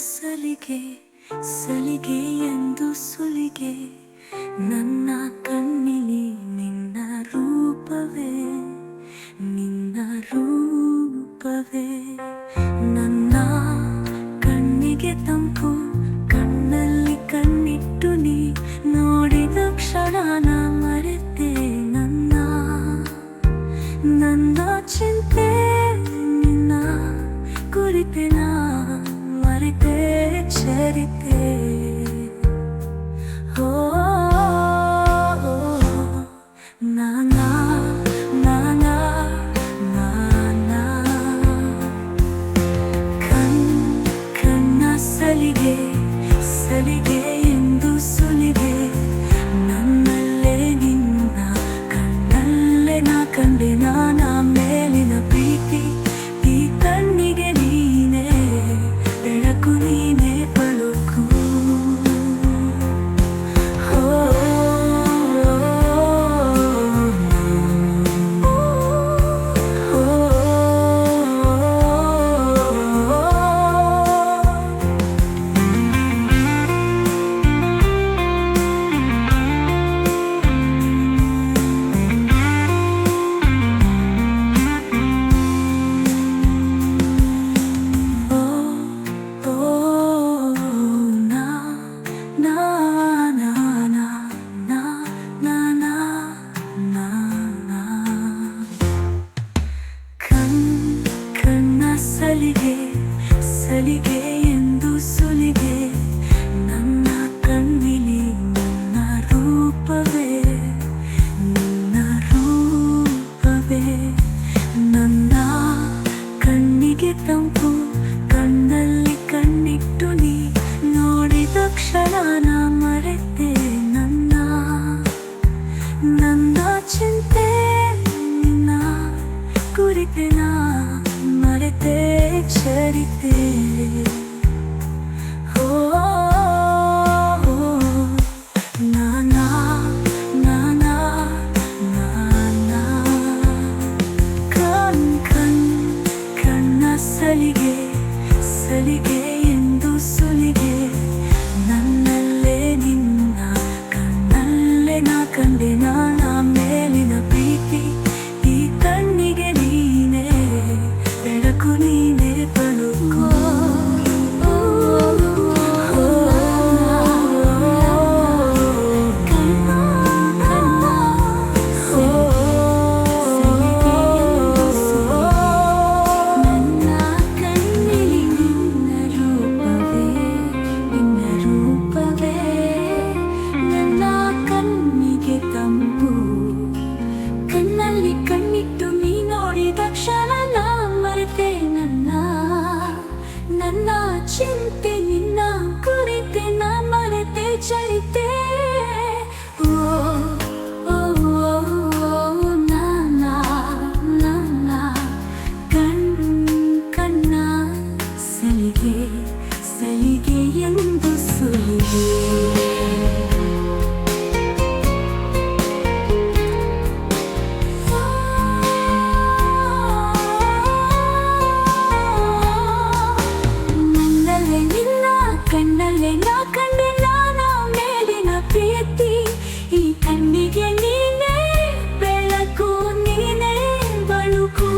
ಸಲಿಗೆ ಸಲಿಗೆ ಎಂದು ಸುಲಿಗೆ ನನ್ನ ಕಣ್ಣಿಲಿ ನಿನ್ನ ರೂಪವೇ ನನ್ನ ಕಣ್ಣಿಗೆ ತಂಪು ಕಣ್ಣಲ್ಲಿ ಕಣ್ಣಿಟ್ಟು ನೀ ನೋಡಿದ ಕ್ಷಣ ಮರೆತೆ ನನ್ನ ಚಿಂತೆ ನಿನ್ನ ಕುರಿತೆ ಮರೆತೆ ಚರಿತೆ ಸಲಿಗೆ ಸಲಿಗೆ ಎಂದು ಸುಲಿಗೆ ನನ್ನಲ್ಲೇ ನಿನ್ನ ಕಣ್ಣಲ್ಲೇ ಕಂಡೆ ನಾನ ಮೇಲಿನ ಪ್ರೀತಿ ಈ ಕಣ್ಣಿಗೆ ನೀನೇ ಬೆಳಕು ನೀನೇ ಬಳುಕು ಸಲಿಗೆ ಸಲಿಗೆ ಎಂದು ಸುಲಿಗೆ ನನ್ನ ಕಣ್ಣಿಲಿ ನಿನ್ನ ರೂಪವೇ ನನ್ನ ಕಣ್ಣಿಗೆ ತಂಪು ಕಣ್ಣಲ್ಲಿ ಕಣ್ಣಿಟ್ಟು ನೀ ನೋಡಿದ ಕ್ಷಣ ಮರೆತೆ ನನ್ನ ಚಿಂತೆ ನಿನ್ನ ಕುರಿತೆ ಮರೆತೆ ಚರಿತೆ ಸಲಿಗೆ ಸಲಿಗೆ ಎಂದು ಸುಲಿಗೆ ನನ್ನಲ್ಲೇ ನಿನ್ನ ಕಣ್ಣಲ್ಲೇ ಕಂಡೆ ನಾನ ಮೇಲಿನ ಪ್ರೀತಿ ಈ ಕಣ್ಣಿಗೆ ನೀನೇ ಬೆಳಕು ನೀನೇ ಬಳುಕು ಕಣ್ಣಿಟ್ಟು ನೀ ನೋಡಿದ ಕ್ಷಣ ಮರೆತೆ ನನ್ನ ಚಿಂತೆ ನಿನ್ನ ಕುರಿತೆ ಮರೆತೆ ಚರಿತೆ ಕಣ್ಣ ಸಲಿಗೆ ಸಲಿಗೆ ಎಂದು ಸುಲಿಗೆ ಕಣ್ಣಲ್ಲೇ ಕಂಡೆ ನಾನ ಮೇಲಿನ ಪ್ರೀತಿ ಈ ಕಣ್ಣಿಗೆ ನೀನೇ ಬೆಳಕು ನೀನೇ ಬಳುಕು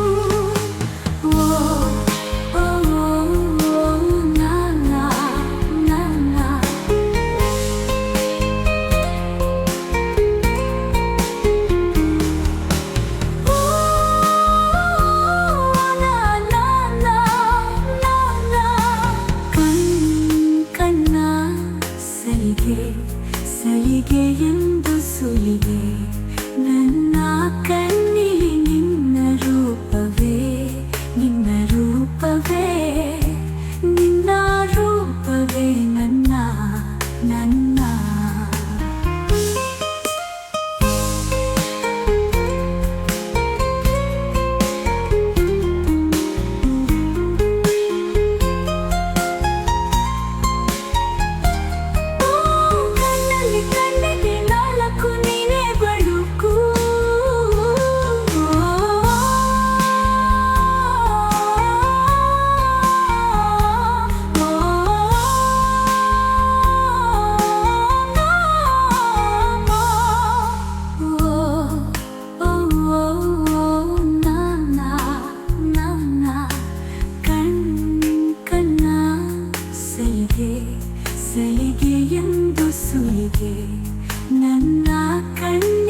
ಸಲಿಗೆ ಎಂದು ಸುಲಿಗೆ ನನ್ನ ಕಣ್ಣ